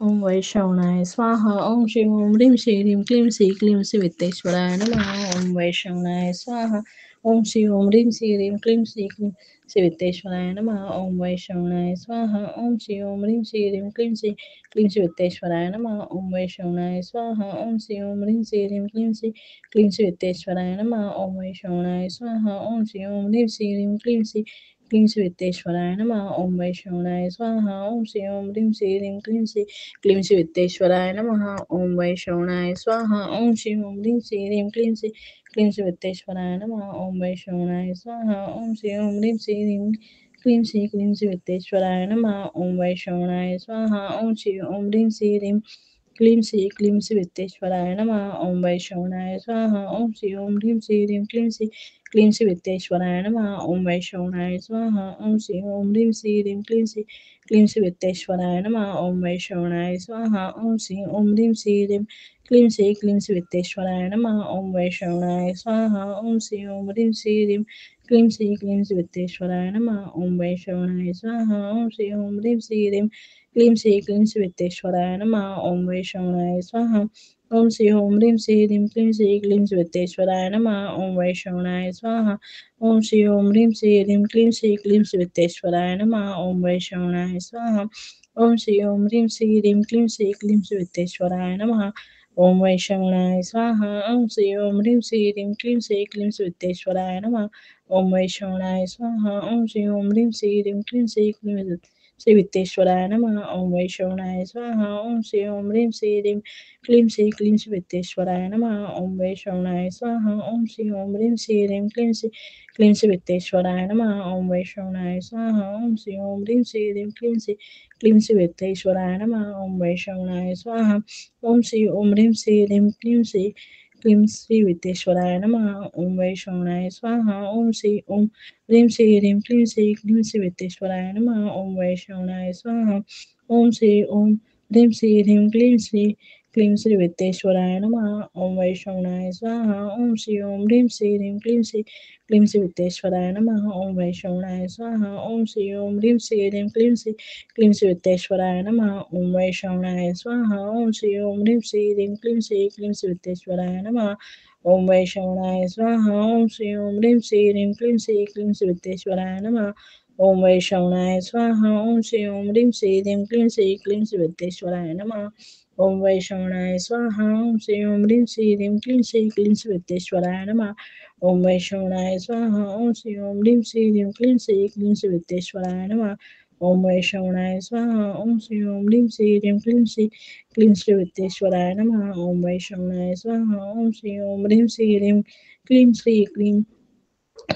ओम वैष्णवाय स्वाहा ओम श्री ओम ह्रीं श्री क्लीं श्री वित्तेश्वराय नमः ओम वैष्णवाय स्वाहा ओम श्री ओम ह्रीं श्री क्लीं श्री वित्तेश्वराय नमः ओम वैष्णवाय स्वाहा ओम श्री ओम ह्रीं श्री क्लीं श्री वित्तेश्वराय नमः ओम वैष्णवाय स्वाहा ओम श्री ओम ह्रीं श्री क्लीं श्री वित्तेश्वराय नमः ओम वैष्णवाय स्वाहा ओम श्री ओम ह्रीं श्री क्लीं श्री वित्तेश्वराय नमः ओम वैष्णवाय स्वाहा ओम श्री ओम ह्रीं श्री क्लीं श्री वित्तेश्वराय नमः ओम वैष्णवाय स्वाहा ओम श्री ओम ह्रीं श्री क्लीं श्री वित्तेश्वराय नमः ओम वैष्णवाय स्वाहा ओम श्री ओम ह्रीं श्री क्लीं श्री वित्तेश्वराय नमः ओम वैष्णवाय स्वाहा ओम श्री ओम ह्रीं श्री क्लीं श्री वित्तेश्वराय नमः ओम वैष्णवाय स्वाहा ओम श्री ओम ह्रीं श्री क्लीं श्री वित्तेश्वराय नमः ओम वैष्णवाय स्वाहा ओम श्री ओम ह्रीं श्री क्लीं श्री वित्तेश्वराय नमः ओम वैष्णवाय स्वाहा ओम श्री ओम ह्रीं श्री क्लीं श्री वित्तेश्वराय नमः ओम वैष्णवाय स्वाहा ओम श्री ओम ह्रीं श्री क्लीं श्री वित्तेश्वराय नमः ओम वैष्णवाय स्वाहा ओम श्री ओम ह्रीं श्री क्लीं श्री वित्तेश्वराय नमः ओम वैष्णवाय स्वाहा ओम श्री ओम ह्रीं श्री क्लीं श्री वित्तेश्वराय नमः ओम वैष्णवाय स्वाहा ओम श्री ओम ह्रीं श्री क्लीं श्री वित्तेश्वराय नमः ओम वैष्णवाय स्वाहा ओम श्री ओम ह्रीं श्री क्लीं श्री वित्तेश्वराय नमः ओम वैष्णवाय स्वाहा ओम श्री ओम ह्रीं श्री क्लीं श्री वित्तेश्वराय नमः ओम वैष्णवाय स्वाहा ओम श्री ओम ह्रीं श्री क्लीं श्री वित्तेश्वराय नमः ओम वैष्णवाय स्वाहा ओम श्री ओम ह्रीं श्री क्लीं श्री वित्तेश्वराय नमः ओम वैष्णवाय स्वाहा ओम श्री ओम ह्रीं श्री क्लीं श्री वित्तेश्वराय नमः ओम वैष्णवाय स्वाहा ओम श्री ओम ह्रीं श्री क्लीं श्री वित्तेश्वराय नमः ओम वैष्णवाय स्वाहा ओम श्री ओम ह्रीं श्री क्लीं श्री वित्तेश्वराय नमः ओम वैष्णवाय स्वाहा ओम श्री ओम ह्रीं श्री क्लीं श्री वित्तेश्वराय नमः ओम वैष्णवाय स्वाहा ओम श्री ओम ह्रीं श्री क्लीं श्री वित्तेश्वराय नमः ओम वैष्णवाय स्वाहा ओम श्री ओम ह्रीं श्री क्लीं श्री वित्तेश्वराय नमः ओम वैष्णवाय स्वाहा ओम श्री ओम ह्रीं श्री क्लीं श्री वित्तेश्वराय नमः ओम वैष्णवाय स्वाहा ओम श्री ओम ह्रीं श्री क्लीं श्री वित्तेश्वराय नमः ओम वैष्णवाय स्वाहा ओम श्री ओम ह्रीं श्री क्लीं श्री वित्तेश्वराय नमः ओम वैष्णवाय स्वाहा ओम श्री ओम ह्रीं श्री क्लीं श्री वित्तेश्वराय नमः ओम वैष्णवाय स्वाहा ओम श्री ओम ह्रीं श्री क्लीं श्री वित्तेश्वराय नमः ओम वैष्णवाय स्वाहा ओम श्री ओम ह्रीं श्री क्लीं श्री वित्तेश्वराय नमः ओम वैष्णवाय स्वाहा ओम श्री ओम ह्रीं श्री क्लीं श्री वित्तेश्वराय नमः ओम वैष्णवाय स्वाहा ओम श्री ओम ह्रीं श्री क्लीं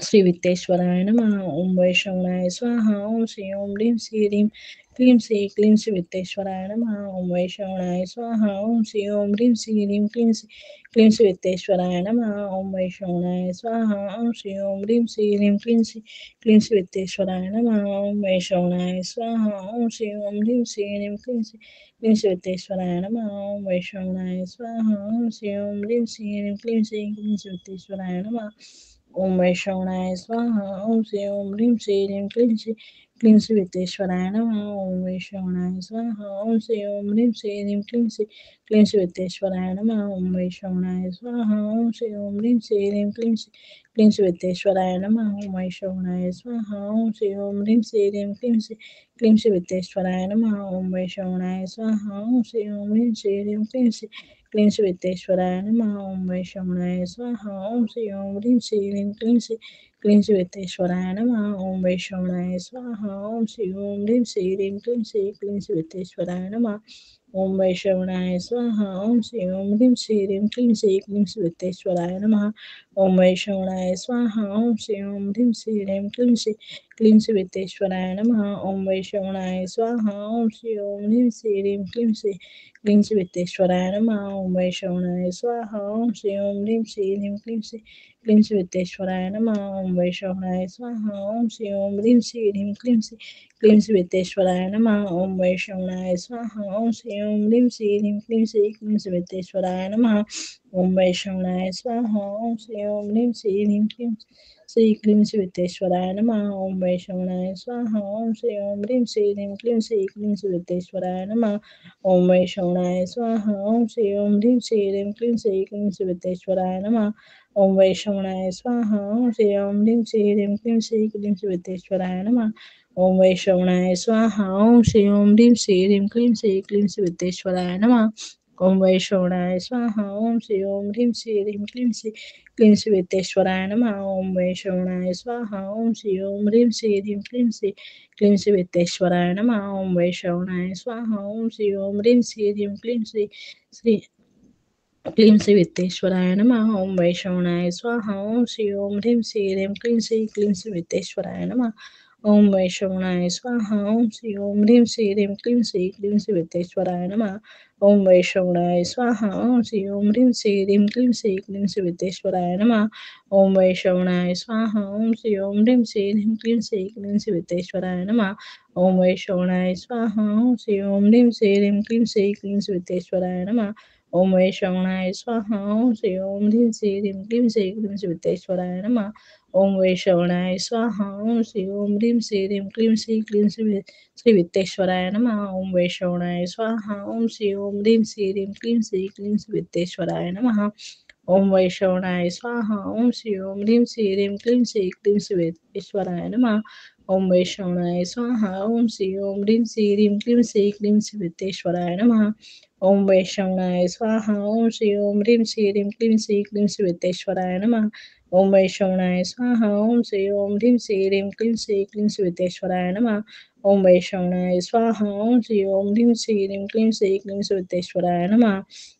श्री वित्तेश्वराय नमः ओम वैष्णवाय स्वाहा ओम श्री ओम ह्रीं श्री क्लीं श्री वित्तेश्वराय नमः ओम वैष्णवाय स्वाहा ओम श्री ओम ह्रीं श्री क्लीं श्री वित्तेश्वराय नमः ओम वैष्णवाय स्वाहा ओम श्री ओम ह्रीं श्री क्लीं श्री वित्तेश्वराय नमः ओम वैष्णवाय स्वाहा ओम श्री ओम ह्रीं श्री क्लीं श्री वित्तेश्वराय नमः ओम वैष्णवाय स्वाहा ओम श्री ओम ह्रीं श्री क्लीं श्री वित्तेश्वराय नमः ओम वैष्णवाय स्वाहा ओम श्री ओम ह्रीं श्री क्लीं श्री वित्तेश्वराय नमः ओम वैष्णवाय स्वाहा ओम श्री ओम ह्रीं श्री क्लीं श्री वित्तेश्वराय नमः ओम वैष्णवाय स्वाहा ओम श्री ओम ह्रीं श्री क्लीं श्री वित्तेश्वराय नमः ओम वैष्णवाय स्वाहा ओम श्री ओम ह्रीं श्री क्लीं श्री वित्तेश्वराय नमः ओम वैष्णवाय स्वाहा ओम श्री ओम ह्रीं श्री क्लीं श्री वित्तेश्वराय नमः ओम वैष्णवाय स्वाहा ओम श्री ओम ह्रीं श्री क्लीं श्री वित्तेश्वराय नमः ओम वैष्णवाय स्वाहा ओम श्री ओम ह्रीं श्री क्लीं श्री वित्तेश्वराय नमः ओम वैष्णवाय स्वाहा ओम श्री ओम ह्रीं श्री क्लीं श्री वित्तेश्वराय नमः ओम वैष्णवाय स्वाहा ओम श्री ओम ह्रीं श्री क्लीं श्री वित्तेश्वराय नमः ओम वैष्णवाय स्वाहा ओम श्री ओम ह्रीं श्री क्लीं श्री वित्तेश्वराय नमः ओम वैष्णवाय स्वाहा ओम श्री ओम ह्रीं श्री क्लीं श्री वित्तेश्वराय नमः ओम वैष्णवाय स्वाहा ओम श्री ओम ह्रीं श्री क्लीं श्री वित्तेश्वराय नमः ओम वैष्णवाय स्वाहा ओम श्री ओम ह्रीं श्री ह्रीं क्लीं श्री क्लीं सुविद्येश्वराय नमः। ओम वैष्णवाय स्वाहा। ओम श्री ओम ह्रीं श्री ह्रीं क्लीं श्री क्लीं सुविद्येश्वराय नमः। ओम वैष्णवाय स्वाहा। ओम श्री ओम ह्रीं श्री ह्रीं क्लीं श्री क्लीं सुविद्येश्वराय नमः। ओम वैष्णवाय स्वाहा। ओम श्री ओम ह्रीं श्री ह्रीं क्लीं श्री क्लीं सुविद्येश्वराय नमः। ओम वैष्णवाय स्वाहा। ओम श्री ओम ह्रीं श्री ह्रीं क्लीं श्री क्लीं सुविद्येश्वराय नमः। ओम वैष्णवाय स्वाहा। ओम श्री ओम ह्रीं श्री ह्रीं क्लीं श्री क्लीं सुविद्येश्वराय नमः। ओम वैष्णवाय स्वाहा। ओम श्री ओम ह्रीं श्री ह्रीं क्लीं श्री क्लीं सुविद्येश्वराय नमः। ओम वैष्णवाय स्वाहा। ओम श्री ओम ह्रीं श्री ह्रीं क्लीं श्री क्लीं सुविद्येश्वराय नमः। ओम वैष्णवाय स्वाहा। ओम श्री ओम ह्रीं श्री ह्रीं क्लीं श्री श्री क्लीं श्री वित्तेश्वराय नमः। ओम वैष्णवाय स्वाहा। ओम श्री ओम ह्रीं श्री ह्रीं क्लीं श्री क्लीं श्री वित्तेश्वराय नमः। ओम वैष्णवाय स्वाहा। ओम श्री ओम ह्रीं श्री ह्रीं क्लीं श्री क्लीं श्री वित्तेश्वराय नमः। ओम वैष्णवाय स्वाहा। ओम श्री ओम ह्रीं श्री ह्रीं क्लीं श्री क्लीं श्री वित्तेश्वराय नमः। ओम वैष्णवाय स्वाहा। ओम श्री ओम ह्रीं श्री ह्रीं क्लीं श्री क्लीं श्री वित्तेश्वराय नमः। ओम वैष्णवाय स्वाहा। ओम श्री ओम ह्रीं श्री ह्रीं क्लीं श्री क्लीं श्री वित्तेश्वराय नमः। ओम वैष्णवाय स्वाहा। ओम श्री ओम ह्रीं श्री ह्रीं क्लीं श्री क्लीं श्री वित्तेश्वराय नमः। ओम वैष्णवाय स्वाहा। ओम श्री ओम ह्रीं श्री ह्रीं क्लीं श्री क्लीं श्री वित्तेश्वराय नमः। ओम वैष्णवाय स्वाहा। ओम श्री ओम ह्रीं श्री ह्रीं क्लीं श्री क्लीं श्री वित्तेश्वराय नमः। ओम वैष्णवाय स्वाहा। ओम श्री ओम ह्रीं श्री ह्रीं क्लीं श्री क्लीं श्री वित्तेश्वराय नमः। ओम वैष्णवाय स्वाहा। ओम श्री ओम ह्रीं श्री ह्रीं क्लीं श्री क्लीं श्री वित्तेश्वराय नमः। ओम वैष्णवाय स्वाहा। ओम श्री ओम ह्रीं श्री ह्रीं क्लीं श्री क्लीं श्री वित्तेश्वराय नमः। ओम वैष्णवाय स्वाहा। ओम श्री ओम ह्रीं श्री ह्रीं क्लीं श्री क्लीं श्री वित्तेश्वराय नमः। ओम वैष्णवाय स्वाहा। ओम श्री ओम ह्रीं श्री ह्रीं क्लीं श्री क्लीं श्री वित्तेश्वराय नमः।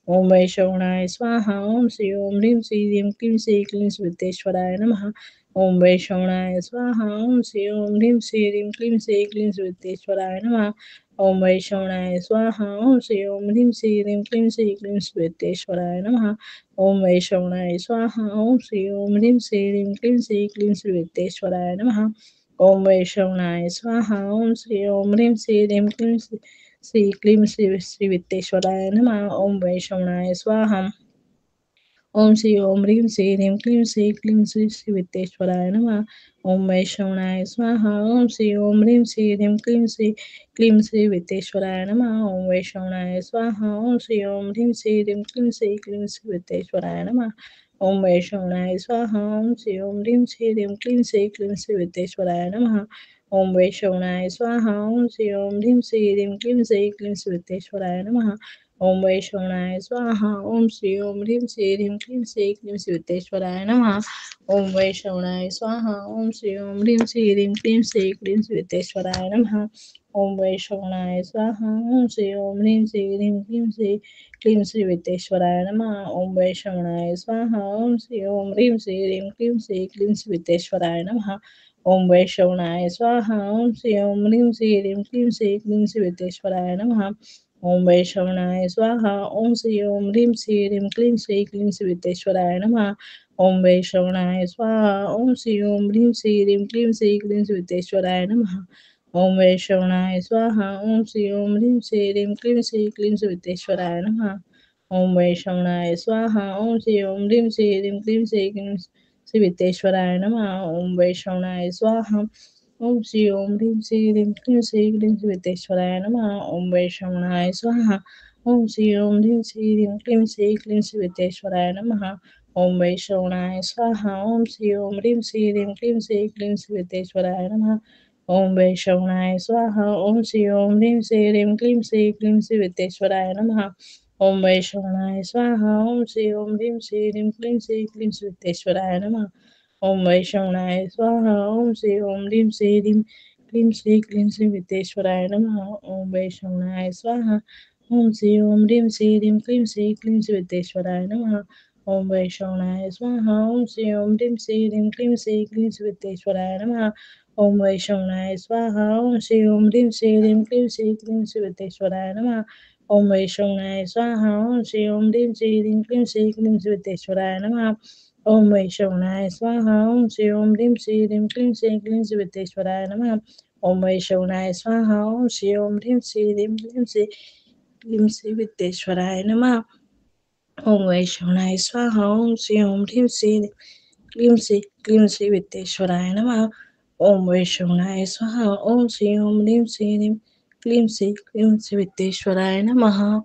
ओम वैष्णवाय स्वाहा। ओम श्री ओम ह्रीं श्री ह्रीं क्लीं श्री क्लीं श्री वित्तेश्वराय नमः। ओम वैष्णवाय स्वाहा। ओम श्री ओम ह्रीं श्री ह्रीं क्लीं श्री क्लीं श्री वित्तेश्वराय नमः। ओम वैष्णवाय स्वाहा। ओम श्री ओम ह्रीं श्री ह्रीं क्लीं श्री क्लीं श्री वित्तेश्वराय नमः। ओम वैष्णवाय स्वाहा। ओम श्री ओम ह्रीं श्री ह्रीं क्लीं श्री क्लीं श्री वित्तेश्वराय नमः। ओम वैष्णवाय स्वाहा। ओम श्री ओम ह्रीं श्री ह्रीं क्लीं श्री क्लीं श्री वित्तेश्वराय नमः। ओम वैष्णवाय स्वाहा। ओम श्री ओम ह्रीं श्री ह्रीं क्लीं श्री क्लीं श्री वित्तेश्वराय नमः। ओम वैष्णवाय स्वाहा। ओम श्री ओम ह्रीं श्री ह्रीं क्लीं श्री वित्तेश्वराय नमः। ओम वैष्णवाय स्वाहा। ओम श्री ओम ह्रीं श्री ह्रीं क्लीं श्री वित्तेश्वराय नमः। ओम वैष्णवाय स्वाहा। ओम श्री ओम ह्रीं श्री ह्रीं क्लीं श्री वित्तेश्वराय नमः। ओम वैष्णवाय स्वाहा। ओम श्री ओम ह्रीं श्री ह्रीं क्लीं श्री वित्तेश्वराय नमः। ओम वैष्णवाय स्वाहा। ओम श्री ओम ह्रीं श्री ह्रीं क्लीं श्री वित्तेश्वराय नमः। ओम वैष्णवाय स्वाहा। ओम श्री ओम ह्रीं श्री ह्रीं क्लीं श्री वित्तेश्वराय नमः। ओम वैष्णवाय स्वाहा। ओम श्री ओम ह्रीं श्री ह्रीं क्लीं श्री वित्तेश्वराय नमः। ओम वैष्णवाय स्वाहा। ओम श्री ओम ह्रीं श्री ह्रीं क्लीं श्री वित्तेश्वराय नमः। ओम वैष्णवाय स्वाहा। ओम श्री ओम ह्रीं श्री ह्रीं क्लीं श्री वित्तेश्वराय नमः। ओम वैष्णवाय स्वाहा। ओम श्री ओम ह्रीं श्री ह्रीं क्लीं श्री वित्तेश्वराय नमः। ओम वैष्णवाय स्वाहा। ओम श्री ओम ह्रीं श्री ह्रीं क्लीं श्री वित्तेश्वराय नमः। ओम वैष्णवाय स्वाहा। ओम श्री ओम ह्रीं श्री ह्रीं क्लीं श्री वित्तेश्वराय नमः। ओम वैष्णवाय स्वाहा। ओम श्री ओम ह्रीं श्री ह्रीं क्लीं श्री वित्तेश्वराय नमः। ओम वैष्णवाय स्वाहा। ओम श्री ओम ह्रीं श्री ह्रीं क्लीं श्री वित्तेश्वराय नमः। ओम वैष्णवाय स्वाहा। ओम श्री ओम ह्रीं श्री ह्रीं क्लीं श्री वित्तेश्वराय नमः। ओम वैष्णवाय स्वाहा। ओम श्री ओम ह्रीं श्री ह्रीं क्लीं श्री वित्तेश्वराय नमः। ओम वैष्णवाय स्वाहा। ओम श्री ओम ह्रीं श्री ह्रीं क्लीं श्री वित्तेश्वराय नमः। ओम वैष्णवाय स्वाहा। ओम श्री ओम ह्रीं श्री ह्रीं क्लीं श्री वित्तेश्वराय नमः। ओम वैष्णवाय स्वाहा। ओम श्री ओम ह्रीं श्री ह्रीं क्लीं श्री वित्तेश्वराय नमः। ओम वैष्णवाय स्वाहा। ओम श्री ओम ह्रीं श्री ह्रीं क्लीं श्री वित्तेश्वराय नमः। ओम वैष्णवाय स्वाहा। ओम श्री ओम ह्रीं श्री ह्रीं क्लीं श्री वित्तेश्वराय नमः। ओम वैष्णवाय स्वाहा। ओम श्री ओम ह्रीं श्री ह्रीं क्लीं श्री वित्तेश्वराय नमः। ओम वैष्णवाय स्वाहा। ओम श्री ओम ह्रीं श्री ह्रीं क्लीं श्री वित्तेश्वराय नमः। ओम वैष्णवाय स्वाहा। ओम श्री ओम ह्रीं श्री ह्रीं क्लीं श्री वित्तेश्वराय नमः। ओम वैष्णवाय स्वाहा। ओम श्री ओम ह्रीं श्री ह्रीं क्लीं क्लीं श्री विद्येश्वराय नमः। ओम वैष्णवाय स्वाहा। ओम श्री ओम ह्रीं श्री क्लीं श्री विद्येश्वराय नमः। ओम वैष्णवाय स्वाहा। ओम श्री ओम ह्रीं श्री क्लीं श्री विद्येश्वराय नमः।